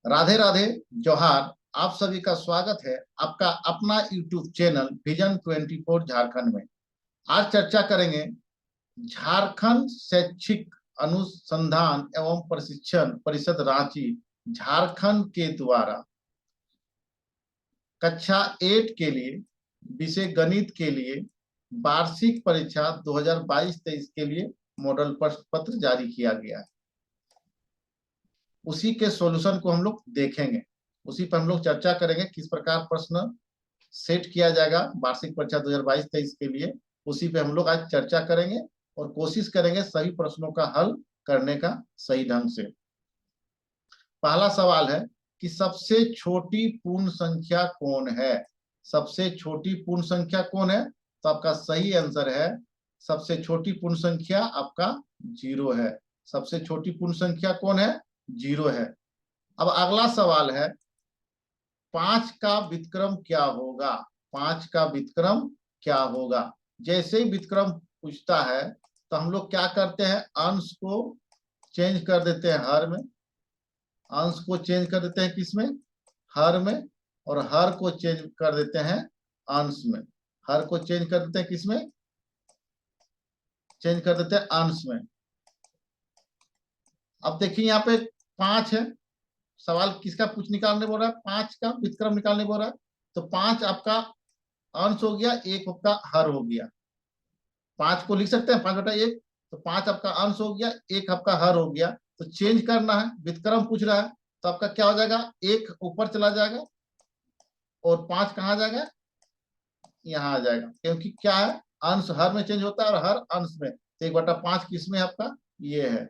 राधे राधे, जोहार। आप सभी का स्वागत है आपका अपना यूट्यूब चैनल विजन 24 झारखंड में। आज चर्चा करेंगे झारखंड शैक्षिक अनुसंधान एवं प्रशिक्षण परिषद रांची झारखंड के द्वारा कक्षा 8 के लिए विषय गणित के लिए वार्षिक परीक्षा 2022-23 के लिए मॉडल प्रश्न पत्र जारी किया गया है। उसी के सॉल्यूशन को हम लोग देखेंगे, उसी पर हम लोग चर्चा करेंगे किस प्रकार प्रश्न सेट किया जाएगा वार्षिक परीक्षा 2022-23 के लिए। उसी पे हम लोग आज चर्चा करेंगे और कोशिश करेंगे सभी प्रश्नों का हल करने का सही ढंग से। पहला सवाल है कि सबसे छोटी पूर्ण संख्या कौन है। सबसे छोटी पूर्ण संख्या कौन है? तो आपका सही आंसर है सबसे छोटी पूर्ण संख्या आपका 0 है। सबसे छोटी पूर्ण संख्या कौन है? 0 है। अब अगला सवाल है 5 का व्युत्क्रम क्या होगा। 5 का व्युत्क्रम क्या होगा? जैसे ही व्युत्क्रम पूछता है तो हम लोग क्या करते हैं, अंश को चेंज कर देते हैं हर में। अंश को चेंज कर देते हैं किसमें? हर में। और हर को चेंज कर देते हैं अंश में। हर को चेंज कर देते हैं किसमें? चेंज कर देते हैं अंश में। अब देखिए यहाँ पे 5 है। सवाल किसका पूछ निकालने बोल रहा है? 5 का व्युत्क्रम निकालने बोल रहा है। तो 5 आपका अंश हो गया, 1 आपका हर हो गया। 5 को लिख सकते हैं 5/1। तो 5 आपका अंश हो गया, 1 आपका हर हो गया। तो चेंज करना है, व्युत्क्रम पूछ रहा है, तो आपका क्या हो जाएगा? 1 ऊपर चला जाएगा और 5 कहाँ जाएगा? यहाँ आ जाएगा। क्योंकि क्या है, अंश हर में चेंज होता है और हर अंश में। तो 1/5 किसमें आपका? ये है।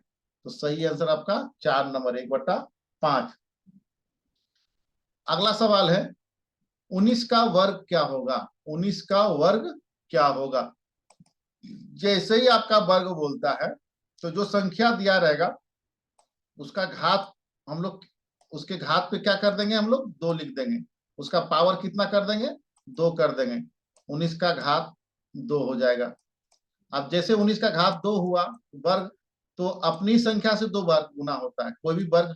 तो सही आंसर आपका 4 नंबर 1/5। अगला सवाल है 19 का वर्ग क्या होगा। 19 का वर्ग क्या होगा? जैसे ही आपका वर्ग बोलता है तो जो संख्या दिया रहेगा उसका घात हम लोग, उसके घात पे क्या कर देंगे हम लोग? 2 लिख देंगे। उसका पावर कितना कर देंगे? 2 कर देंगे। 19 का घात 2 हो जाएगा। अब जैसे 19 का घात 2 हुआ वर्ग, तो अपनी संख्या से 2 बार गुना होता है। कोई भी वर्ग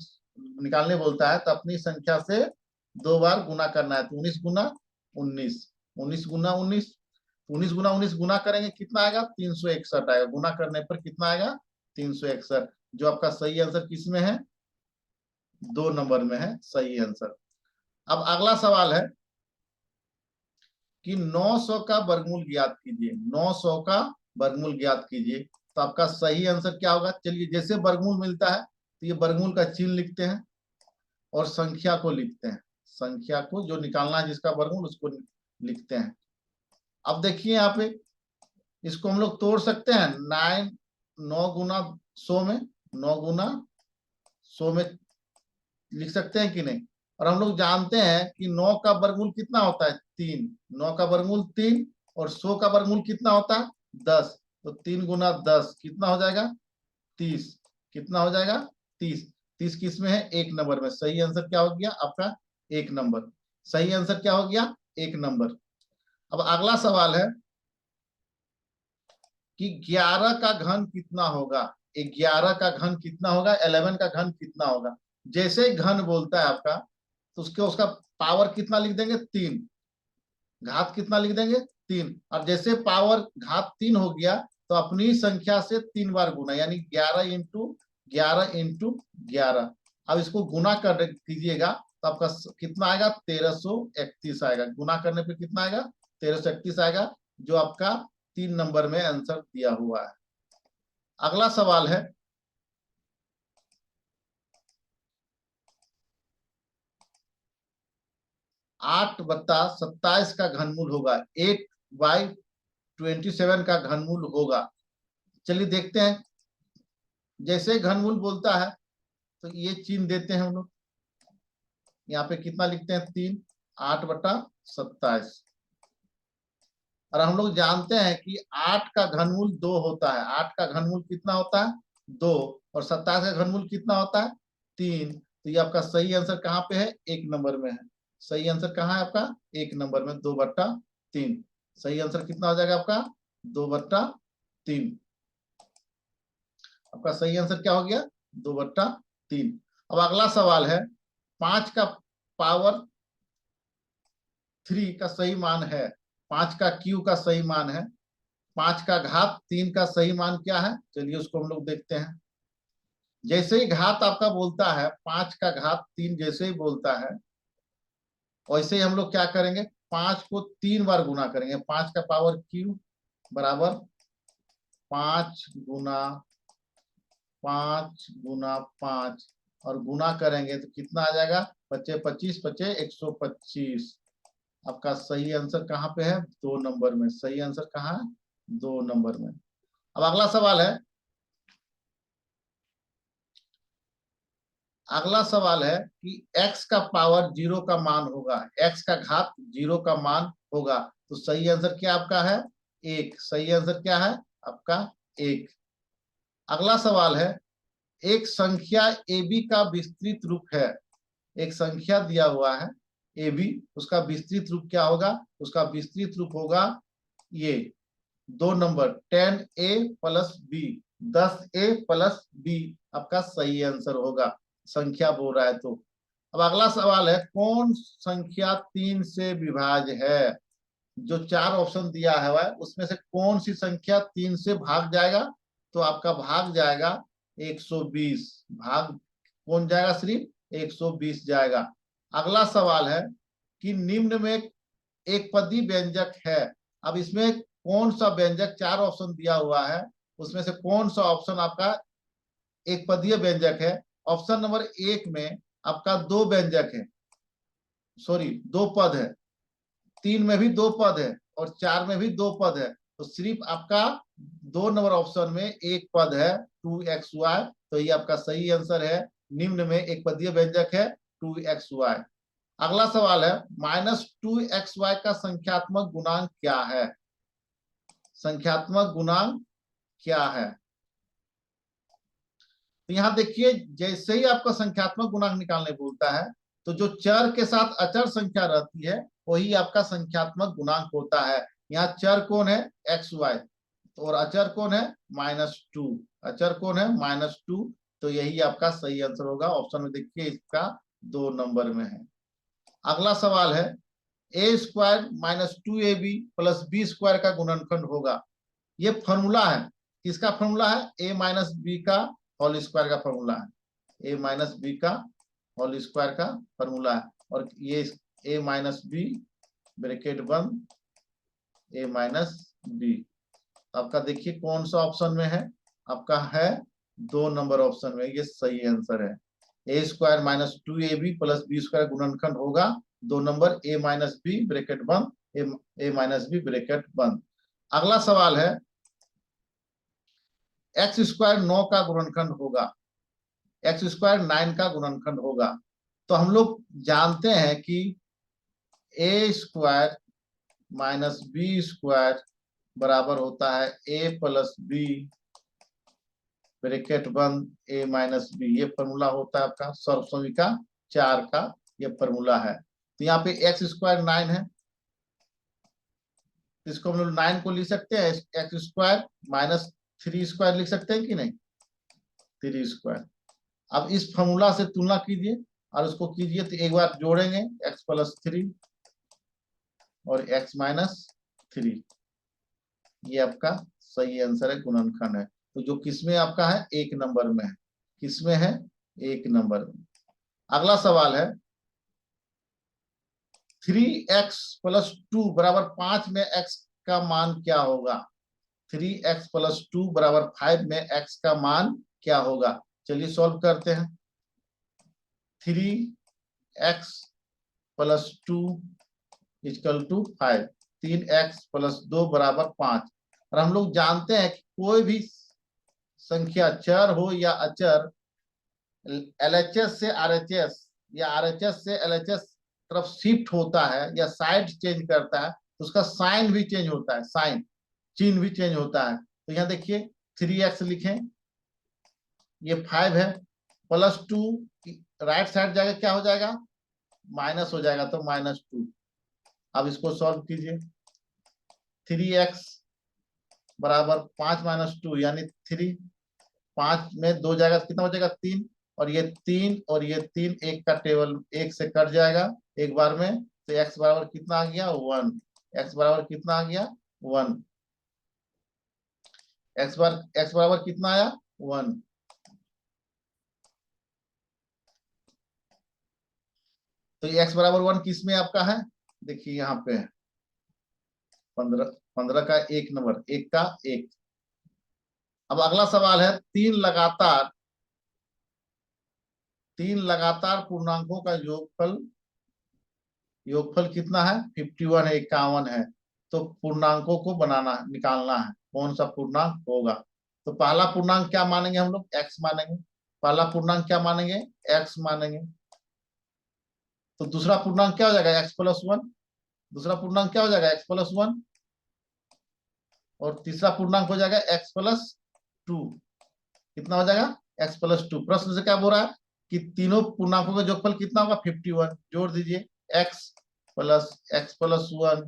निकालने बोलता है तो अपनी संख्या से 2 बार गुना करना है। तो 19 गुना 19, 19 गुना 19, 19 गुना 19 गुना करेंगे कितना आएगा? 361 आएगा। गुना करने पर कितना आएगा? 361। जो आपका सही आंसर किसमें है? 2 नंबर में है सही आंसर। अब अगला सवाल है कि 900 का वर्गमूल ज्ञात कीजिए। 900 का वर्गमूल ज्ञात कीजिए। तो आपका सही आंसर क्या होगा? चलिए, जैसे वर्गमूल मिलता है तो ये वर्गमूल का चिन्ह लिखते हैं और संख्या को लिखते हैं। संख्या को जो निकालना है जिसका वर्गमूल उसको लिखते हैं। अब देखिए यहाँ पे इसको हम लोग तोड़ सकते हैं। 9 गुना 100 में, 9 गुना 100 में लिख सकते हैं कि नहीं? और हम लोग जानते हैं कि 9 का वर्गमूल कितना होता है? 3। 9 का वर्गमूल 3 और 100 का वर्गमूल कितना होता है? 10। तो 3 गुना 10 कितना हो जाएगा? 30। कितना हो जाएगा? 30। 30 किस में है? 1 नंबर में। सही आंसर क्या हो गया आपका? 1 नंबर। सही आंसर क्या हो गया? 1 नंबर। अब अगला सवाल है कि 11 का घन कितना होगा। 11 का घन कितना होगा? 11 का घन कितना होगा? जैसे ही घन बोलता है आपका तो उसका पावर कितना लिख देंगे? 3। घात कितना लिख देंगे? 3। और जैसे पावर घात 3 हो गया तो अपनी संख्या से 3 बार गुना, यानी 11 इंटू 11 इंटू 11। अब इसको गुना कर कीजिएगा तो आपका कितना आएगा? 1331 आएगा। गुना करने पे कितना आएगा? 1331 आएगा, जो आपका 3 नंबर में आंसर दिया हुआ है। अगला सवाल है 8/27 का घनमूल होगा। 8/27 का घनमूल होगा। चलिए देखते हैं। जैसे घनमूल बोलता है तो ये चिन्ह देते हैं हम लोग। यहाँ पे कितना लिखते हैं? 3। 8/27। और हम लोग जानते हैं कि 8 का घनमूल 2 होता है। 8 का घनमूल कितना होता है? 2। और 27 का घनमूल कितना होता है? 3। तो ये आपका सही आंसर कहाँ पे है? 1 नंबर में है। सही आंसर कहाँ है आपका? 1 नंबर में, 2/3। सही आंसर कितना हो जाएगा आपका? 2/3। आपका सही आंसर क्या हो गया? 2/3। अब अगला सवाल है 5 का पावर 3 का सही मान है, 5 का क्यू का सही मान है, 5 का घात 3 का सही मान क्या है, चलिए उसको हम लोग देखते हैं। जैसे ही घात आपका बोलता है 5 का घात 3 जैसे ही बोलता है, वैसे ही हम लोग क्या करेंगे, 5 को 3 बार गुना करेंगे। 5 का पावर क्यू बराबर 5 गुना 5 गुना 5, और गुना करेंगे तो कितना आ जाएगा, 25 25 25 125। आपका सही आंसर कहाँ पे है, 2 नंबर में। सही आंसर कहाँ है, 2 नंबर में। अब अगला सवाल है, अगला सवाल है कि x का पावर 0 का मान होगा, x का घात 0 का मान होगा, तो सही आंसर क्या आपका है, 1। सही आंसर क्या है आपका, 1। अगला सवाल है, एक संख्या AB का विस्तृत रूप है। एक संख्या दिया हुआ है AB, उसका विस्तृत रूप क्या होगा, उसका विस्तृत रूप होगा ये 2 number 10A plus B, 10A plus B आपका सही आंसर होगा, संख्या बोल रहा है तो। अब अगला सवाल है, कौन संख्या 3 से विभाज्य है। जो 4 ऑप्शन दिया है वह उसमें से कौन सी संख्या 3 से भाग जाएगा, तो आपका भाग जाएगा 120। भाग कौन जाएगा, सिर्फ 120 जाएगा। अगला सवाल है कि निम्न में एक पदी व्यंजक है। अब इसमें कौन सा व्यंजक, 4 ऑप्शन दिया हुआ है, उसमें से कौन सा ऑप्शन आपका एक पदीय व्यंजक है। ऑप्शन नंबर 1 में आपका 2 व्यंजक है, सॉरी 2 पद है, 3 में भी 2 पद है और 4 में भी 2 पद है, तो सिर्फ आपका 2 नंबर ऑप्शन में एक पद है 2xy, तो ये आपका सही आंसर है। निम्न में एक पदीय व्यंजक है 2xy। अगला सवाल है, -2xy का संख्यात्मक गुणांक क्या है। संख्यात्मक गुणांक क्या है, तो यहां देखिए, जैसे ही आपका संख्यात्मक गुणांक निकालने बोलता है, तो जो चर के साथ अचर संख्या रहती है वही आपका संख्यात्मक गुणांक होता है। यहाँ चर कौन है, एक्स वाई, और अचर कौन है, -2। अचर कौन है, -2, तो यही आपका सही आंसर होगा। ऑप्शन में देखिए इसका 2 नंबर में है। अगला सवाल है, a² - 2ab + b² का गुणनखंड होगा। ये फॉर्मूला है, किसका फॉर्मूला है, a-b का होल स्क्वायर का फॉर्मूला है। a-b का होल स्क्वायर का फॉर्मूला है, और ये a-b ब्रैकेट बंद a-b। आपका देखिए कौन सा ऑप्शन में है, आपका है 2 नंबर ऑप्शन में, ये सही आंसर है। a² - 2ab + b² गुणनखंड होगा 2 नंबर a-b ब्रैकेट बंद a-b ब्रैकेट बंद। अगला सवाल है, x² 9 का गुणनखंड होगा, x² 9 का गुणनखंड होगा। तो हम लोग जानते हैं कि a² - b² बराबर होता है a + b ब्रैकेट बंद a-b। ये फॉर्मूला होता है आपका सर्वसमीका 4 का, ये फॉर्मूला है। तो यहाँ पे x² 9 है, इसको हम लोग 9 को लिख सकते हैं, x² - 3² लिख सकते हैं कि नहीं, 3²। अब इस फॉर्मूला से तुलना कीजिए और उसको कीजिए, तो एक बार जोड़ेंगे x + 3 और x - 3, ये आपका सही आंसर है, गुणनखंड है। तो जो किसमें आपका है, 1 नंबर में है, किसमें है, 1 नंबर में। अगला सवाल है, 3x + 2 = 5 में x का मान क्या होगा। 3x + 2 = 5 में x का मान क्या होगा। चलिए सॉल्व करते हैं। 3x + 2 = 5, 3x + 2 = 5। और हम लोग जानते हैं कि कोई भी संख्या चर हो या अचर, LHS से RHS या RHS से LHS तरफ शिफ्ट होता है या साइड चेंज करता है, तो उसका साइन भी चेंज होता है, साइन चिन्ह भी चेंज होता है। तो यहाँ देखिए 3x लिखें, ये 5 है, +2 राइट साइड जाएगा क्या हो जाएगा, माइनस हो जाएगा, तो -2। अब इसको सॉल्व कीजिए, 3x = 5 - 2 यानी 3, 5 में 2 जाएगा तो कितना हो जाएगा, 3, और ये 3 और ये 3 एक का टेबल एक से कट जाएगा एक बार में, तो x बराबर कितना आ गया 1। x बराबर कितना आ गया 1। x बराबर कितना आया 1। तो ये x बराबर 1 किस में आपका है, देखिए यहाँ पे है 15 का एक नंबर, एक का एक। अब अगला सवाल है तीन लगातार पूर्णांकों का योगफल कितना है 51 है, 51 है। तो पूर्णांकों को निकालना है, कौन सा पूर्णांक होगा। तो पहला पूर्णांक क्या मानेंगे हम लोग, x मानेंगे। पहला पूर्णांक क्या मानेंगे, x मानेंगे। तो दूसरा पूर्णांक क्या हो जाएगा x+1। दूसरा पूर्णांक क्या हो जाएगा x+1। और तीसरा पूर्णांक हो जाएगा x+2। कितना हो जाएगा x+2। प्रश्न से क्या बोल रहा है कि तीनों पूर्णांकों का योगफल कितना होगा 51। जोड़ दीजिए x plus x+1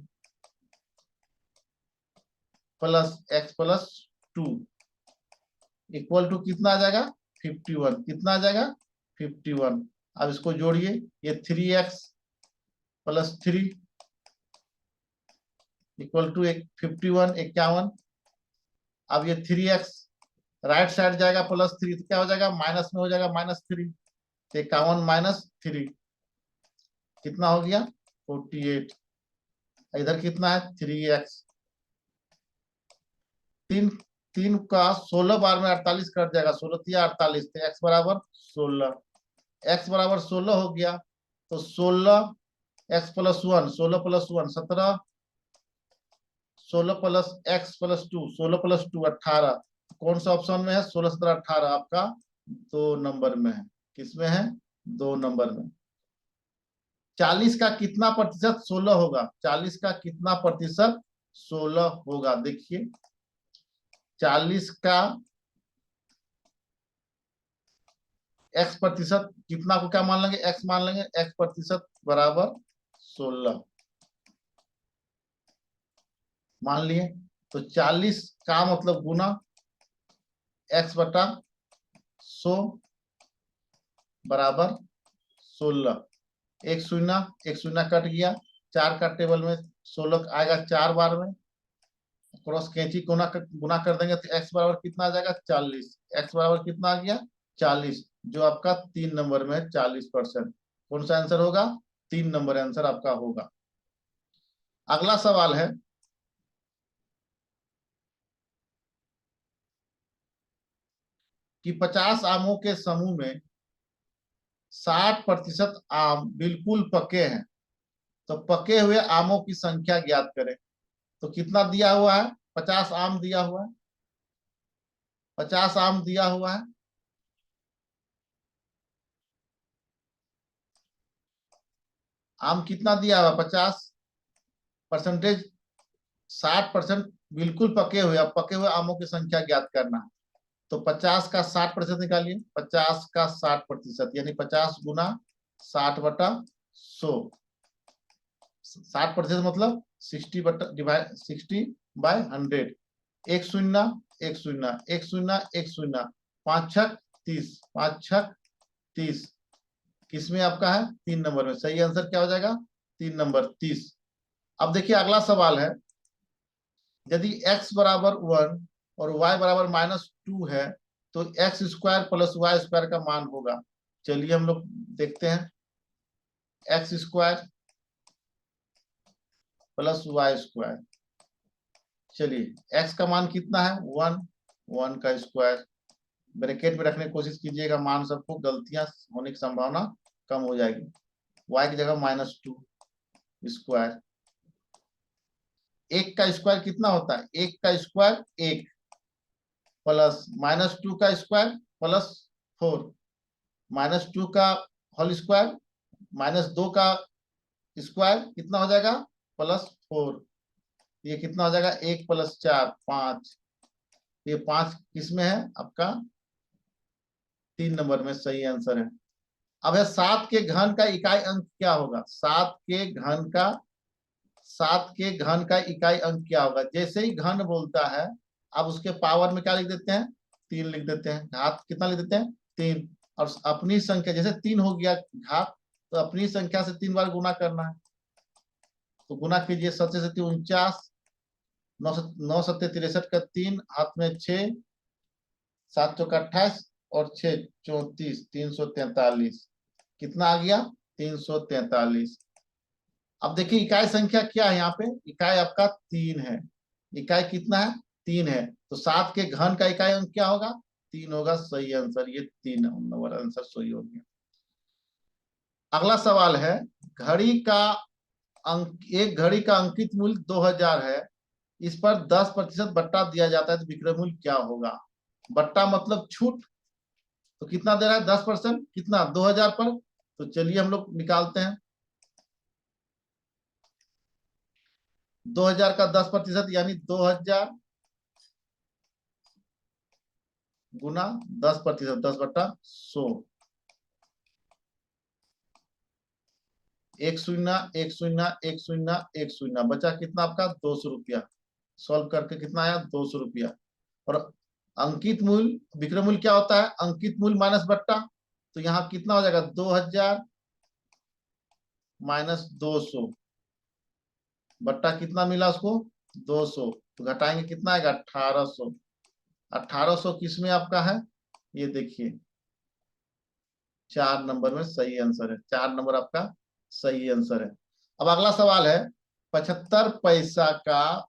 plus x+2 equal to कितना आ जाएगा 51। कितना आ जाएगा 51। अब इसको जोड़िए, ये 3x+3 इक्वल टू 51 51। अब ये 3x राइट साइड जाएगा +3, तो क्या हो जाएगा माइनस में हो जाएगा -3। 51 -3 कितना हो गया 48। इधर कितना है 3x। तीन तीन का 16 बार में 48 कट जाएगा, 16 3 48, तो x बराबर 16। x बराबर 16 हो गया, तो 16 x+1 16+1 17, 16 प्लस x+2 16+2 18। कौन सा ऑप्शन में है 16 17 18 आपका 2 नंबर में है। किसमें है 2 नंबर में। 40 का कितना प्रतिशत 16 होगा, 40 का कितना प्रतिशत 16 होगा। देखिए 40 का x प्रतिशत कितना को क्या मान लेंगे x मान लेंगे, x प्रतिशत बराबर 16 मान लिए। तो 40 का मतलब गुना x/100 बराबर 16। एक शून्य कट गया, 4 का टेबल में 16 आएगा 4 बार में, क्रॉस कैंची गुना कर देंगे तो x बराबर कितना आ जाएगा 40। x बराबर कितना आ गया 40, जो आपका 3 नंबर में 40%। कौन सा आंसर होगा 3 नंबर आंसर आपका होगा। अगला सवाल है कि 50 आमों के समूह में 60% आम बिल्कुल पके हैं, तो पके हुए आमों की संख्या ज्ञात करें। तो कितना दिया हुआ है 50 आम दिया हुआ है, 50 आम दिया हुआ है। आम कितना दिया हुआ 50%, 60% बिल्कुल पके हुए। अब पके हुए आमों की संख्या ज्ञात करना है। तो 50 का 60% निकालिए, 50 का 60% यानी 50 गुना 60/100। 60% मतलब 60/100। एक शून्य एक शून्य एक शून्य एक शून्य, 5 छक 30, 5 छक 30। किसमें आपका है 3 नंबर में। सही आंसर क्या हो जाएगा 3 नंबर 30। अब देखिए अगला सवाल है, यदि x बराबर 1 और y बराबर -2 है, तो x² + y² का मान होगा। चलिए हम लोग देखते हैं, x² + y²। चलिए x का मान कितना है 1, 1 का स्क्वायर ब्रैकेट में रखने की कोशिश कीजिएगा, मान सबको गलतियां होने की संभावना कम हो जाएगी। y की जगह -2 स्क्वायर। 1 का स्क्वायर कितना होता है 1 का स्क्वायर 1 प्लस -2 का स्क्वायर +4, -2 का होल स्क्वायर -2 का स्क्वायर कितना हो जाएगा +4। ये कितना हो जाएगा 1 + 4 5। ये 5 किसमें है आपका 3 नंबर में। सही आंसर है। अब है 7 के घन का इकाई अंक क्या होगा। 7 के घन का इकाई अंक क्या होगा। जैसे ही घन बोलता है अब उसके पावर में क्या लिख देते हैं 3 लिख देते हैं, घात कितना लिख देते हैं 3। और अपनी संख्या जैसे 3 हो गया घात, तो अपनी संख्या से 3 बार गुना करना है। तो गुना कीजिए, 7 से 49, 9 सत्ते 63 का 3, हाथ में 6, 7 चौका 28 और 6 34, 343। कितना आ गया? 343। अब देखिए इकाई संख्या क्या है, यहाँ पे इकाई आपका 3 है। इकाई कितना है? 3 है। तो 7 के घन का इकाई अंक क्या होगा? 3 होगा। सही आंसर ये 3 नंबर आंसर सही हो गया। अगला सवाल है, घड़ी का एक घड़ी का अंकित मूल्य 2000 है, इस पर 10% बट्टा दिया जाता है, तो विक्रय मूल्य क्या होगा? बट्टा मतलब छूट, तो कितना दे रहा है? 10%। कितना? 2000 पर। तो चलिए हम लोग निकालते हैं। 2000 का 10% यानी 2000 गुना 10%, 10/100। 1 शून्य 1 शून्य 1 शून्य 1 शून्य, बचा कितना आपका? 200 रुपया। सॉल्व करके कितना आया? 200 रुपया। और अंकित मूल्य विक्रय मूल्य क्या होता है? अंकित मूल्य माइनस बट्टा। तो यहाँ कितना हो जाएगा? 2000 माइनस 200, बट्टा कितना मिला उसको? 200। तो घटाएंगे कितना आएगा? 1800। 1800 किसमें आपका है? ये देखिए 4 नंबर में सही आंसर है। 4 नंबर आपका सही आंसर है। अब अगला सवाल है, 75 पैसा का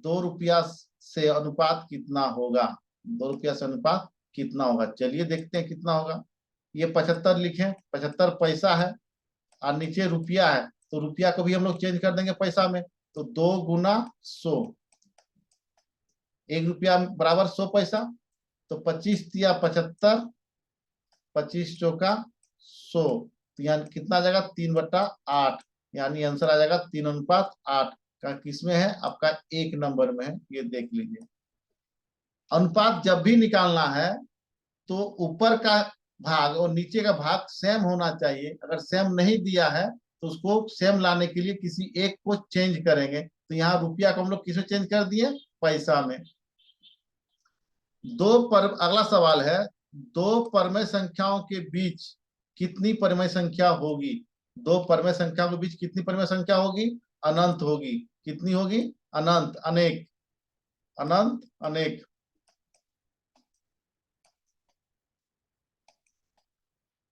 2 रुपया से अनुपात कितना होगा? 2 रुपया से अनुपात कितना होगा? चलिए देखते हैं कितना होगा। ये 75 लिखे, 75 पैसा है और नीचे रुपया है, तो रुपया को भी हम लोग चेंज कर देंगे पैसा में। तो 2 गुना 100, 1 रुपया बराबर 100 पैसा। तो 25 तिया 75, 25 चौका 100, तो यहाँ कितना आ जाएगा? 3/8, यानी आंसर आ जाएगा 3:8 का। किसमें है? आपका 1 नंबर में है। ये देख लीजिए। अनुपात जब भी निकालना है तो ऊपर का भाग और नीचे का भाग सेम होना चाहिए। अगर सेम नहीं दिया है तो उसको सेम लाने के लिए किसी एक को चेंज करेंगे। तो यहाँ रुपया को हम लोग किसमें चेंज कर दिए? पैसा में। अगला सवाल है, दो परमेय संख्याओं के बीच कितनी परमेय संख्या होगी? दो परमेय संख्याओं के बीच कितनी परमेय संख्या होगी? अनंत होगी। कितनी होगी? अनंत, अनेक, अनंत अनेक।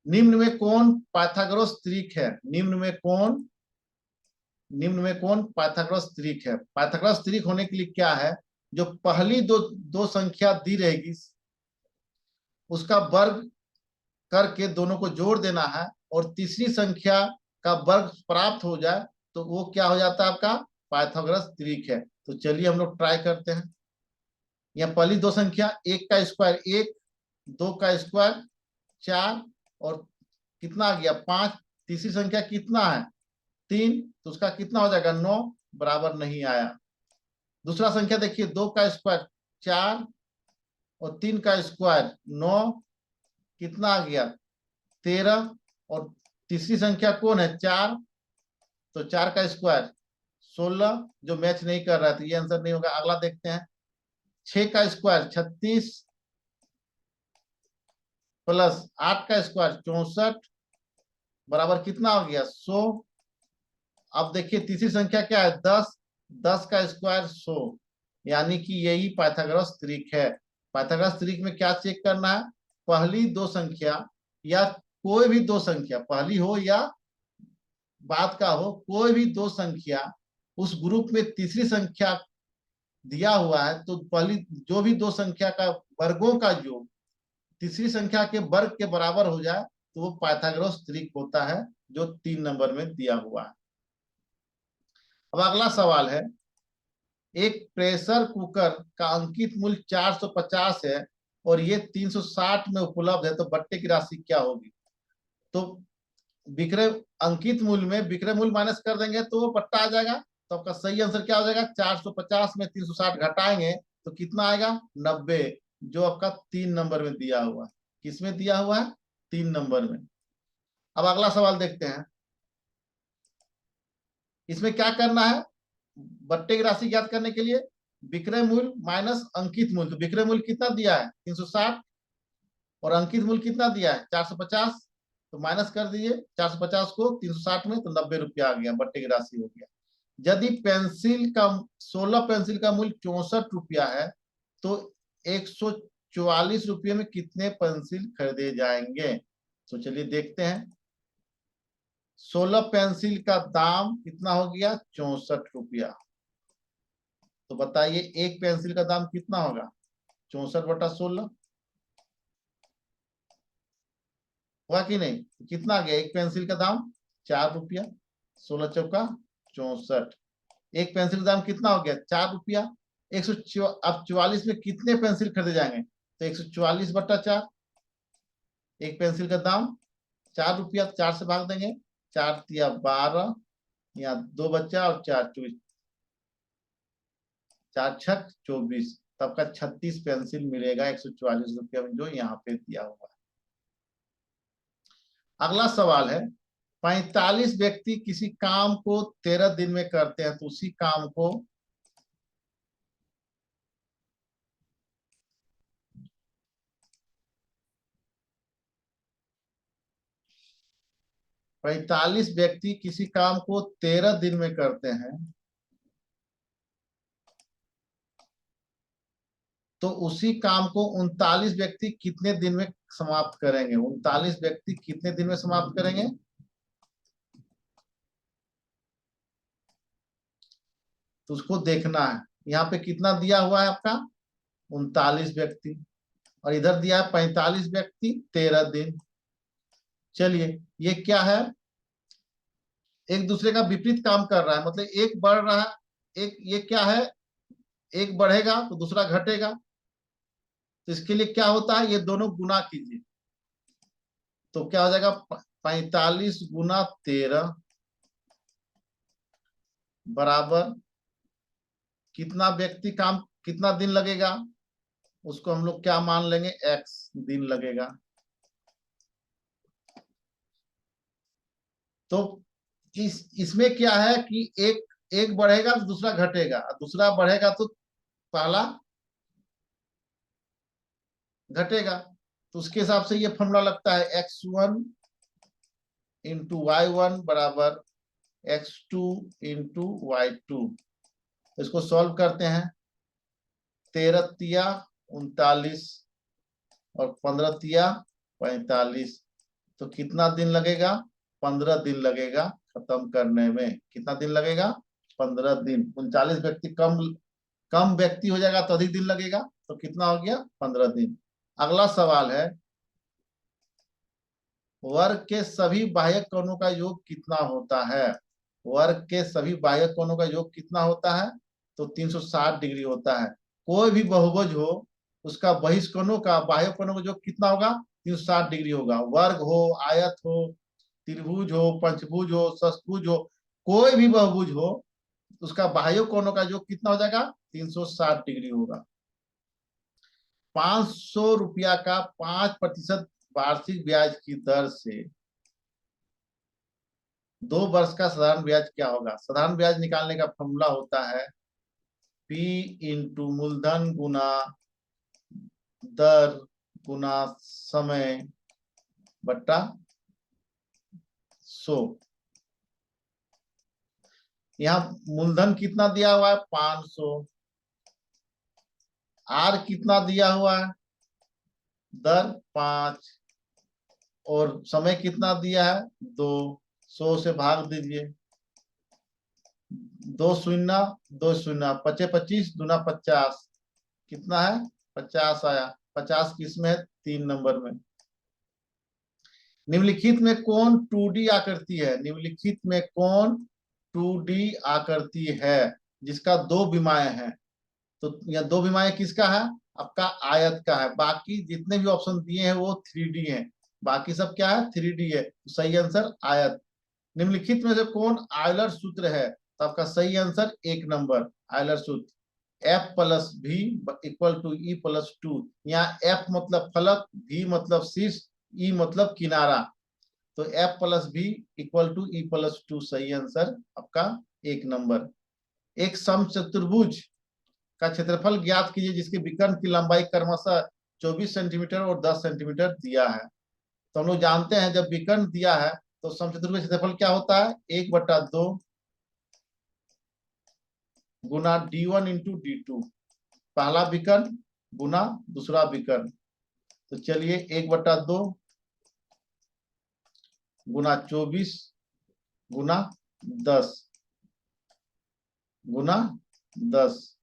निम्न में कौन पाइथागोरस त्रिक है? निम्न में कौन पाइथागोरस त्रिक है? पाइथागोरस त्रिक होने के लिए क्या है? जो पहली दो दो संख्या दी रहेगी उसका वर्ग करके दोनों को जोड़ देना है, और तीसरी संख्या का वर्ग प्राप्त हो जाए तो वो क्या हो जाता है? आपका पाइथागोरस त्रिक है। तो चलिए हम लोग ट्राई करते हैं। यहाँ पहली दो संख्या, 1 का स्क्वायर 1, 2 का स्क्वायर 4, और कितना आ गया? 5। तीसरी संख्या कितना है? 3, तो उसका कितना हो जाएगा? 9, बराबर नहीं आया। दूसरा संख्या देखिए, 2 का स्क्वायर 4 और 3 का स्क्वायर 9, कितना आ गया? 13। और तीसरी संख्या कौन है? 4, तो 4 का स्क्वायर 16, जो मैच नहीं कर रहा है, तो ये आंसर नहीं होगा। अगला देखते हैं, 6 का स्क्वायर 36 प्लस 8 का स्क्वायर 64, बराबर कितना हो गया? 100। अब देखिए तीसरी संख्या क्या है? 10, 10 का स्क्वायर 100, यानी कि यही पाइथागोरस त्रिक है। पाइथागोरस त्रिक में क्या चेक करना है? पहली दो संख्या या कोई भी दो संख्या, पहली हो या बाद का हो, कोई भी दो संख्या उस ग्रुप में तीसरी संख्या दिया हुआ है, तो पहली जो भी दो संख्या का वर्गों का योग तीसरी संख्या के वर्ग के बराबर हो जाए तो वो पाइथागोरस त्रिक होता है, जो 3 नंबर में दिया हुआ है। अब अगला सवाल है, एक प्रेशर कुकर का अंकित मूल्य 450 है और ये 360 में उपलब्ध है, तो बट्टे की राशि क्या होगी? तो विक्रय अंकित मूल्य में विक्रय मूल्य माइनस कर देंगे तो वो बट्टा आ जाएगा। तो आपका सही आंसर क्या हो जाएगा? 450 में 360 घटाएंगे तो कितना आएगा? 90, जो आपका 3 नंबर में दिया हुआ है। किसमें दिया हुआ है? 3 नंबर में। अब अगला सवाल देखते हैं। इसमें क्या करना है? बट्टे की राशि ज्ञात करने के लिए विक्रय मूल्य माइनस अंकित मूल्य। तो विक्रय मूल्य कितना दिया है? 360, और अंकित मूल्य कितना दिया है 450, तो माइनस कर दीजिए 450 को 360 में, तो 90 रुपया आ गया, बट्टे की राशि हो गया। यदि पेंसिल का 16 पेंसिल का मूल्य 64 रुपया है तो 144 रुपये में कितने पेंसिल खरीदे जाएंगे? तो चलिए देखते हैं। 16 पेंसिल का दाम कितना हो गया 64 रुपया, तो बताइए एक पेंसिल का दाम कितना होगा 64/16 हुआ कि नहीं? तो कितना आ गया एक पेंसिल का दाम 4 रुपया, 16 चौका 64। एक पेंसिल का दाम कितना हो गया 4 रुपया। अब 44 में कितने पेंसिल खरीदे जाएंगे? तो 144/4, एक पेंसिल का दाम 4 रुपया, 4 से भाग देंगे, 4 तिया 12, यहाँ 2 बच्चा और 4 24, 4 छक 24, तब का 36 पेंसिल मिलेगा 144 रुपया में, जो यहाँ पे दिया हुआ है। अगला सवाल है 45 व्यक्ति किसी काम को 13 दिन में करते हैं, तो उसी काम को 45 व्यक्ति किसी काम को 13 दिन में करते हैं, तो उसी काम को 39 व्यक्ति कितने दिन में समाप्त करेंगे? 39 व्यक्ति कितने दिन में समाप्त करेंगे? तो उसको देखना है। यहाँ पे कितना दिया हुआ है आपका 39 व्यक्ति, और इधर दिया है 45 व्यक्ति 13 दिन। चलिए ये क्या है, एक दूसरे का विपरीत काम कर रहा है, मतलब एक बढ़ रहा है, एक ये क्या है, एक बढ़ेगा तो दूसरा घटेगा, तो इसके लिए क्या होता है, ये दोनों गुना कीजिए, तो क्या हो जाएगा 45 गुना 13 बराबर कितना व्यक्ति काम कितना दिन लगेगा, उसको हम लोग क्या मान लेंगे x दिन लगेगा। तो इसमें क्या है कि एक एक बढ़ेगा तो दूसरा घटेगा, दूसरा बढ़ेगा तो पहला घटेगा, तो उसके हिसाब से ये फॉर्मूला लगता है x1 इंटू y1 बराबर x2 इंटू y2। इसको सॉल्व करते हैं, 13 तिया 39 और 15 तिया 45, तो कितना दिन लगेगा 15 दिन लगेगा खत्म करने में। कितना दिन लगेगा 15 दिन। 39 व्यक्ति कम कम व्यक्ति हो जाएगा तो अधिक दिन लगेगा, तो कितना हो गया 15 दिन। अगला सवाल है वर्ग के सभी बाह्य कोणों का योग कितना होता है? वर्ग के सभी बाह्य कोणों का योग कितना होता है? तो 360 डिग्री होता है। कोई भी बहुभुज हो उसका बहिष्कोणों का बाह्य कोणों का योग कितना होगा 360 डिग्री होगा। वर्ग हो, आयत हो, त्रिभुज हो, पंचभुज हो, षष्भुज हो, कोई भी बहुभुज हो उसका बाह्य कोणों का योग कितना हो जाएगा 360 डिग्री होगा। 500 रुपया का 5% वार्षिक ब्याज की दर से 2 वर्ष का साधारण ब्याज क्या होगा? साधारण ब्याज निकालने का फॉर्मूला होता है P इंटू मूलधन गुना दर गुना समय बट्टा 100। यहाँ मूलधन कितना दिया हुआ है 500, आर कितना दिया हुआ है दर 5, और समय कितना दिया है 2, 100 से भाग दीजिए, 2 शून्य 2 शून्य, 25 25 दूना 50, कितना है 50 आया। 50 किस में है 3 नंबर में। निम्नलिखित में कौन 2D आकृति है? निम्नलिखित में कौन 2D आकृति है जिसका 2 विमाएं हैं? तो यह 2 विमाएं किसका है? आपका आयत का है। बाकी जितने भी ऑप्शन दिए हैं वो 3D हैं, बाकी सब क्या है 3D है। तो सही आंसर आयत। निम्नलिखित में से कौन आयलर सूत्र है? तो आपका सही आंसर 1 नंबर आयलर सूत्र, F प्लस भी इक्वल टू E प्लस 2। यहाँ F मतलब फलक, V मतलब शीर्ष, E मतलब किनारा, तो F प्लस भी इक्वल टू E प्लस 2 सही आंसर आपका 1 नंबर। एक समचतुर्भुज का क्षेत्रफल ज्ञात कीजिए जिसके विकर्ण की लंबाई क्रमशः 24 सेंटीमीटर और 10 सेंटीमीटर दिया है। तो हम लोग जानते हैं जब विकर्ण दिया है तो समचतुर्भुज का क्षेत्रफल क्या होता है, 1/2 गुना D1 इंटू D2, पहला विकर्ण गुना दूसरा विकर्ण। तो चलिए 1/2 गुना 24 गुना 10 गुना 10,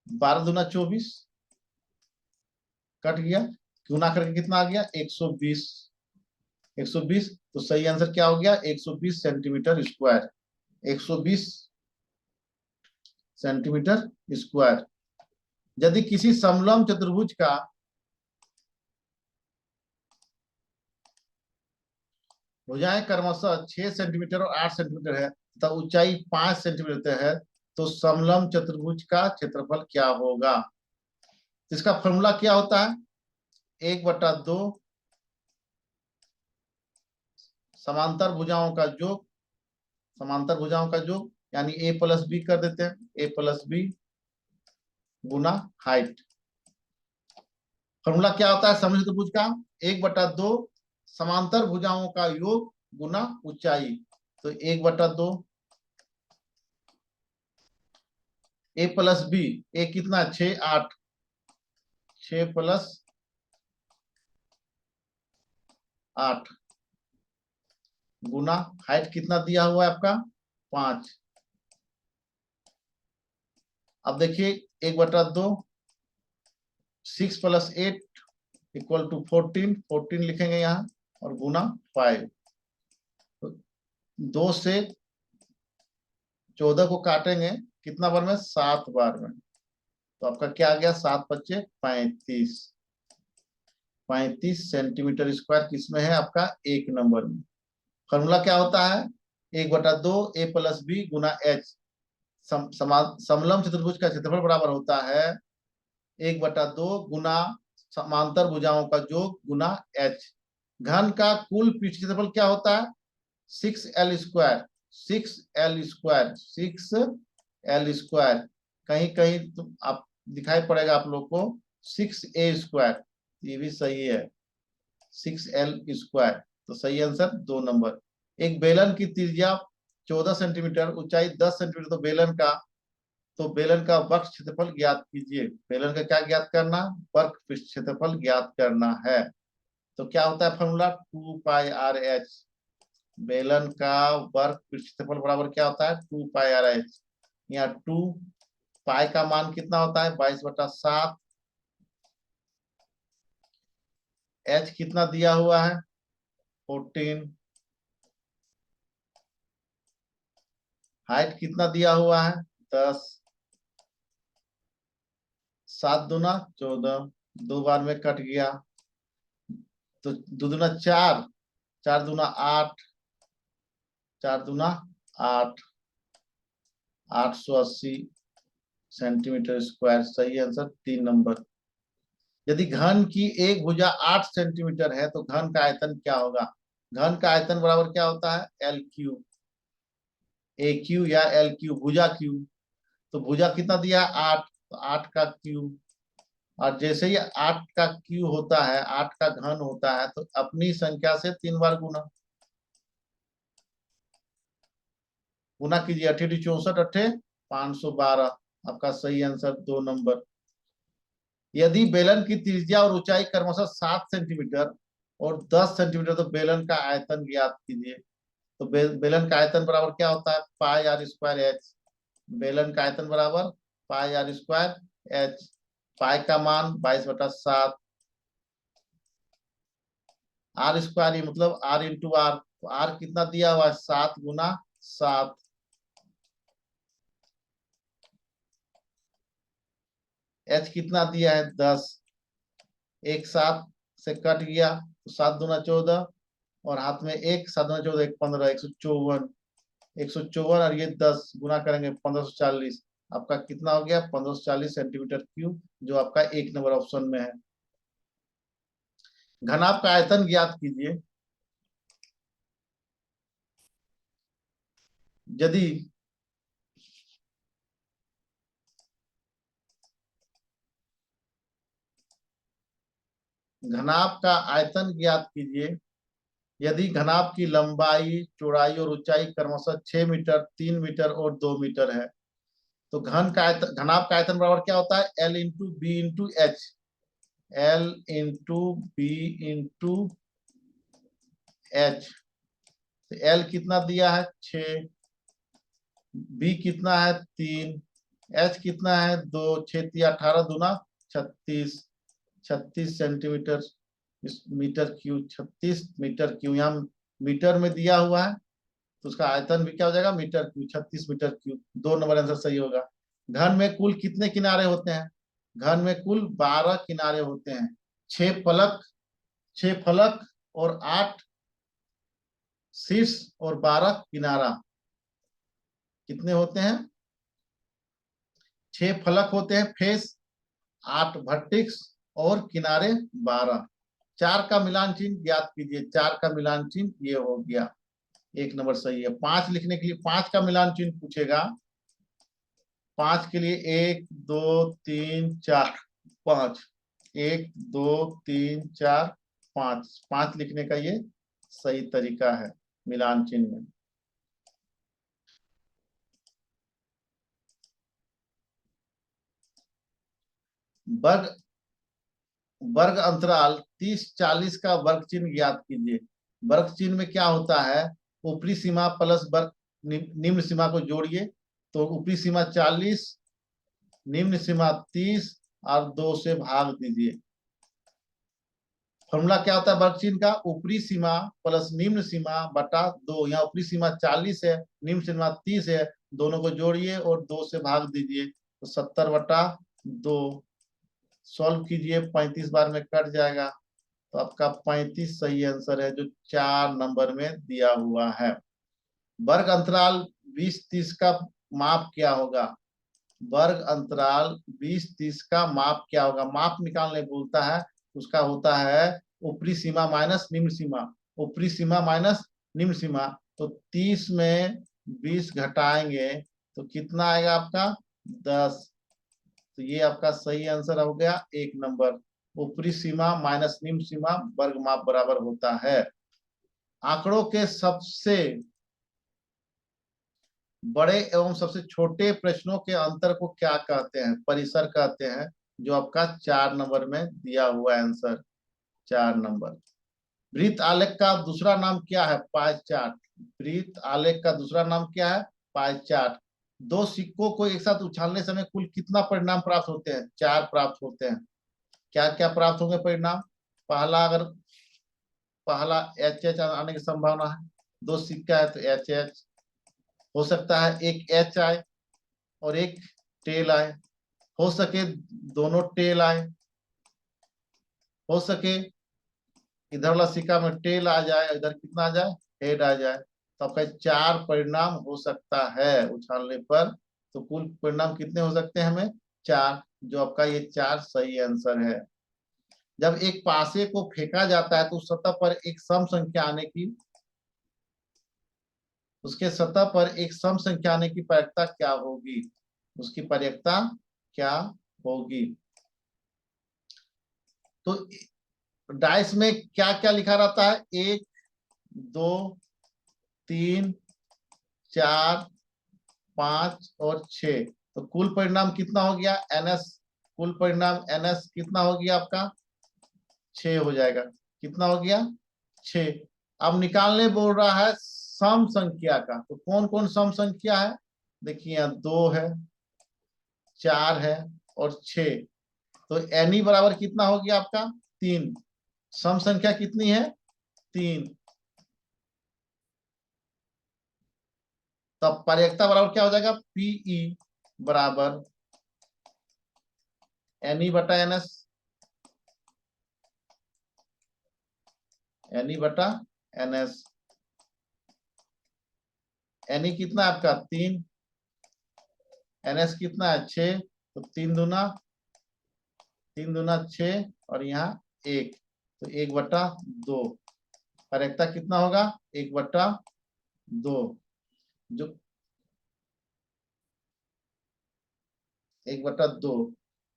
12 दूना 24, कट गया, गुना करके कितना आ गया 120, 120। तो सही आंसर क्या हो गया 120 सेंटीमीटर स्क्वायर, 120 सेंटीमीटर स्क्वायर। यदि किसी समलंब चतुर्भुज का भुजाएं क्रमशः 6 सेंटीमीटर और 8 सेंटीमीटर है तथा ऊंचाई 5 सेंटीमीटर है तो समलंब चतुर्भुज का क्षेत्रफल क्या होगा। इसका फॉर्मूला क्या होता है, 1/2 समांतर भुजाओं का योग, समांतर भुजाओं का योग यानी a प्लस बी कर देते हैं, a प्लस बी गुना हाइट। फॉर्मूला क्या होता है समलंब चतुर्भुज का, 1/2 समांतर भुजाओं का योग गुना ऊंचाई। तो 1/2 a प्लस बी, ए कितना 6 8, 6 प्लस 8 गुना हाइट कितना दिया हुआ है आपका 5। अब देखिए 1/2 6 प्लस 8 इक्वल टू 14, 14 लिखेंगे यहाँ और गुना 5। तो 2 से 14 को काटेंगे कितना बार में, 7 बार में। तो आपका क्या आ गया 7 बच्चे 35, 35 सेंटीमीटर स्क्वायर किसमें है आपका 1 नंबर में। फॉर्मूला क्या होता है 1/2 a प्लस बी गुना एच। समलंब चतुर्भुज का क्षेत्रफल बराबर होता है 1/2 गुना समांतर भुजाओं का योग गुना एच। घन का कुल पृष्ठ क्षेत्रफल क्या होता है 6L square, 6L square, 6L square. कहीं कहीं तो आप दिखाई पड़ेगा आप लोग को 6A स्क्वायर, ये भी सही है 6L स्क्वायर। तो सही आंसर 2 नंबर। एक बेलन की त्रिज्या 14 सेंटीमीटर, ऊंचाई 10 सेंटीमीटर, तो बेलन का वक्र क्षेत्रफल ज्ञात कीजिए। बेलन का क्या ज्ञात करना, वक्र पृष्ठ क्षेत्रफल ज्ञात करना है। तो क्या होता है फॉर्मूला 2πr/h। बेलन का वर्ग पृष्ठ क्षेत्रफल बराबर क्या होता है 2πr/h। यहाँ 2 पाई का मान कितना होता है 22/7, h कितना दिया हुआ है 14, हाइट कितना दिया हुआ है 10, 7 दूना 14, 2 बार में कट गया। तो 2 दूना 4, 4 दूना 8, 4 दूना 8, 880 सेंटीमीटर स्क्वायर। सही आंसर 3 नंबर। यदि घन की एक भुजा 8 सेंटीमीटर है तो घन का आयतन क्या होगा। घन का आयतन बराबर क्या होता है एल क्यू, ए क्यू या एल क्यू, भुजा क्यू। तो भुजा कितना दिया 8, तो 8 का क्यू। और जैसे ही 8 का क्यू होता है, 8 का घन होता है, तो अपनी संख्या से 3 बार गुना, गुना कीजिए 8 64 8 512। आपका सही आंसर 2 नंबर। यदि बेलन की त्रिज्या और ऊंचाई क्रमशः 7 सेंटीमीटर और 10 सेंटीमीटर तो बेलन का आयतन ज्ञात कीजिए। तो बेलन का आयतन बराबर क्या होता है πr²h। बेलन का आयतन बराबर πr²h। पाई का मान 22/7, आर स्क्वायर ये मतलब r इंटू आर। तो आर कितना दिया हुआ है 7 गुना 7, एच कितना दिया है 10, एक 7 से कट गया तो 7 दूना 14 और हाथ में एक, 7 दूना 14 1 15, 154, 154 और ये 10 गुना करेंगे 1540। आपका कितना हो गया 1540 सेंटीमीटर क्यूब, जो आपका 1 नंबर ऑप्शन में है। घनाभ का आयतन ज्ञात कीजिए। यदि घनाभ का आयतन ज्ञात कीजिए। यदि घनाभ की लंबाई, चौड़ाई और ऊंचाई क्रमशः 6 मीटर, 3 मीटर और 2 मीटर है, तो घनाभ का आयतन बराबर क्या होता है? L into B into H. L into B into H. तो L कितना दिया है? 6। बी कितना है? 3। एच कितना है? 2। 6 18 दूना 36। 36 सेंटीमीटर इस मीटर क्यूब, 36 मीटर क्यूब। यहाँ मीटर में दिया हुआ है तो उसका आयतन भी क्या हो जाएगा? Metre cube. 36 metre cube. 2 number answer सही होगा। घन में कुल कितने किनारे होते हैं? घन में कुल 12 किनारे होते हैं। 6 फलक, 6 फलक और 8 शीर्ष और 12 किनारा। कितने होते हैं? 6 फलक होते हैं फेस, 8 वर्टेक्स और किनारे 12। 4 का मिलान चिन्ह ज्ञात कीजिए। 4 का मिलान चिन्ह ये हो गया। 1 नंबर सही है। 5 लिखने के लिए 5 का मिलान चिन्ह पूछेगा। 5 के लिए 1 2 3 4 5। 1 2 3 4 5। 5 लिखने का ये सही तरीका है मिलान चिन्ह में। वर्ग वर्ग अंतराल 30 40 का वर्ग चिन्ह ज्ञात कीजिए। वर्ग चिन्ह में क्या होता है? ऊपरी सीमा प्लस वर्ग, निम्न सीमा को जोड़िए। तो ऊपरी सीमा 40, निम्न सीमा 30 और 2 से भाग दीजिए। फॉर्मूला क्या होता है वर्ग चिन्ह का? ऊपरी सीमा प्लस निम्न सीमा बटा 2। यहाँ ऊपरी सीमा 40 है, निम्न सीमा 30 है, दोनों को जोड़िए और 2 से भाग दीजिए। तो 70/2 सॉल्व कीजिए, 35 बार में कट जाएगा। तो आपका 35 सही आंसर है जो 4 नंबर में दिया हुआ है। वर्ग अंतराल 20 30 का माप क्या होगा? वर्ग अंतराल 20 30 का माप क्या होगा? माप निकालने बोलता है, उसका होता है ऊपरी सीमा माइनस निम्न सीमा। ऊपरी सीमा माइनस निम्न सीमा। तो 30 में 20 घटाएंगे तो कितना आएगा आपका? 10। तो ये आपका सही आंसर हो गया 1 नंबर। ऊपरी सीमा माइनस निम्न सीमा वर्ग माप बराबर होता है। आंकड़ों के सबसे बड़े एवं सबसे छोटे प्रश्नों के अंतर को क्या कहते हैं? परिसर कहते हैं, जो आपका 4 नंबर में दिया हुआ आंसर। 4 नंबर। वृत्त आलेख का दूसरा नाम क्या है? Pie chart. वृत्त आलेख का दूसरा नाम क्या है? Pie chart. दो सिक्कों को एक साथ उछालने समय कुल कितना परिणाम प्राप्त होते हैं? 4 प्राप्त होते हैं। क्या क्या प्राप्त होंगे परिणाम? पहला, अगर पहला एच एच आने की संभावना है। 2 सिक्का है तो एच एच हो सकता है। एक एच आए और एक टेल आए। हो सके दोनों टेल आए। हो सके इधर वाला सिक्का में टेल आ जाए, इधर कितना आ जाए? हेड आ जाए। तो आपका 4 परिणाम हो सकता है उछालने पर। तो कुल परिणाम कितने हो सकते हैं हमें? 4। जो आपका ये 4 सही आंसर है। जब एक पासे को फेंका जाता है तो उस सतह पर एक सम संख्या आने की उसके सतह पर एक सम संख्या आने की प्रायिकता क्या होगी? उसकी प्रायिकता क्या होगी? तो डाइस में क्या क्या लिखा रहता है? 1 2 3 4 5 और 6। तो कुल परिणाम कितना हो गया? एनएस। कुल परिणाम एनएस कितना हो गया आपका? 6 हो जाएगा। कितना हो गया? 6। अब निकालने बोल रहा है सम संख्या का। तो कौन कौन सम संख्या है? देखिए यहाँ 2 है, 4 है और 6। तो एनी बराबर कितना हो गया आपका? 3। सम संख्या कितनी है? 3। तब प्रायिकता बराबर क्या हो जाएगा? पीई बराबर एनी बटा एनएस। एनी बटा एनएस। एनी कितना है आपका? 3। एनएस कितना है? 6। तो 3 दूना 6 और यहाँ 1। तो 1/2। प्रायिकता कितना होगा? 1/2। जो 1/2।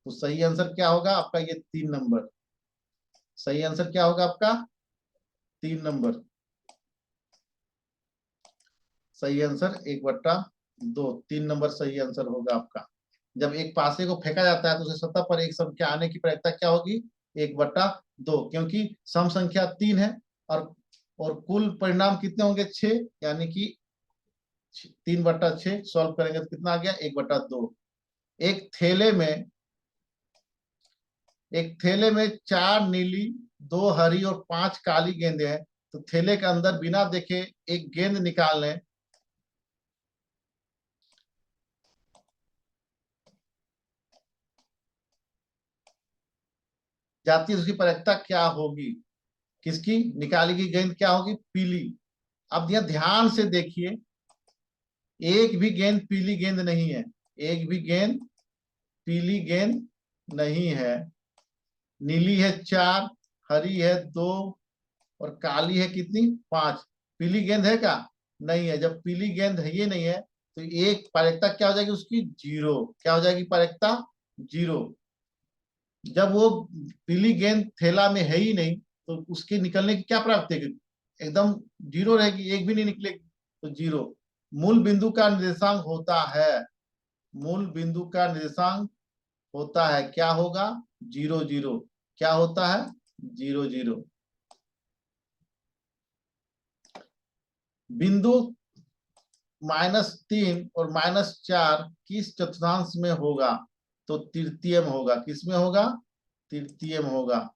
तो सही आंसर क्या होगा आपका? ये 3 नंबर। सही आंसर क्या होगा आपका? 3 नंबर। सही आंसर 1/2, 3 नंबर सही आंसर होगा आपका। जब एक पासे को फेंका जाता है तो उसे सतह पर एक संख्या आने की प्रायिकता क्या होगी? 1/2, क्योंकि सम संख्या 3 है और कुल परिणाम कितने होंगे? 6, यानी कि 3/6 सॉल्व करेंगे तो कितना आ गया? 1/2। एक थैले में एक थैले में 4 नीली, 2 हरी और 5 काली गेंदें हैं। तो थैले के अंदर बिना देखे एक गेंद निकाल लें। जाती है, उसकी प्रायिकता क्या होगी? किसकी? निकाली गई गेंद क्या होगी? पीली। अब यह ध्यान से देखिए, एक भी गेंद पीली गेंद नहीं है। एक भी गेंद पीली गेंद नहीं है। नीली है 4, हरी है 2 और काली है कितनी? 5। पीली गेंद है क्या? नहीं है। जब पीली गेंद है ये नहीं है तो एक प्रायिकता क्या हो जाएगी उसकी? 0। क्या हो जाएगी प्रायिकता? 0। जब वो पीली गेंद थैला में है ही नहीं तो उसके निकलने की क्या प्राप्ति है? एकदम 0 रहेगी, एक भी नहीं निकलेगी, तो 0। मूल बिंदु का निर्देशांक होता है, मूल बिंदु का निर्देशांक होता है, क्या होगा? 0 0। क्या होता है? 0 0। बिंदु -3 और -4 किस चतुर्थांश में होगा? तो तृतीय में होगा। किस में होगा? तृतीय में होगा।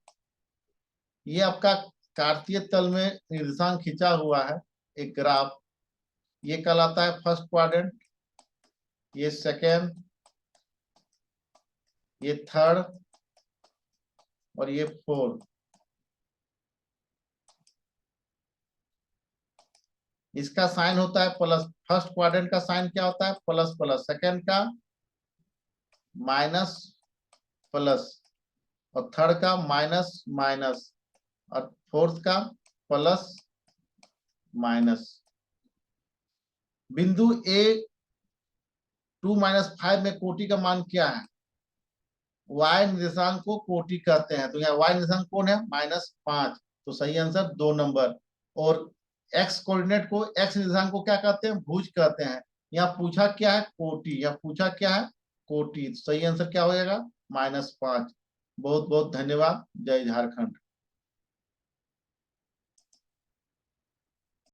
ये आपका कार्तीय तल में निर्देशांक खींचा हुआ है, एक ग्राफ। ये कहलाता है फर्स्ट क्वाड्रेंट, ये सेकेंड, ये थर्ड और ये फोर्थ। इसका साइन होता है प्लस। फर्स्ट क्वाड्रेंट का साइन क्या होता है? Plus plus. सेकेंड का माइनस प्लस और थर्ड का माइनस माइनस और फोर्थ का प्लस माइनस। बिंदु ए 2 - 5 में कोटि का मान क्या है? y निर्देशांक को कोटि कहते हैं। तो यहाँ y निर्देशांक कौन है? -5। तो सही आंसर 2 नंबर। और x कोऑर्डिनेट को, x निर्देशांक को क्या कहते हैं? भुज कहते हैं। यहाँ पूछा क्या है? कोटि। यहाँ पूछा क्या है? कोटि। सही आंसर क्या हो जाएगा? -5। बहुत बहुत धन्यवाद। जय झारखंड।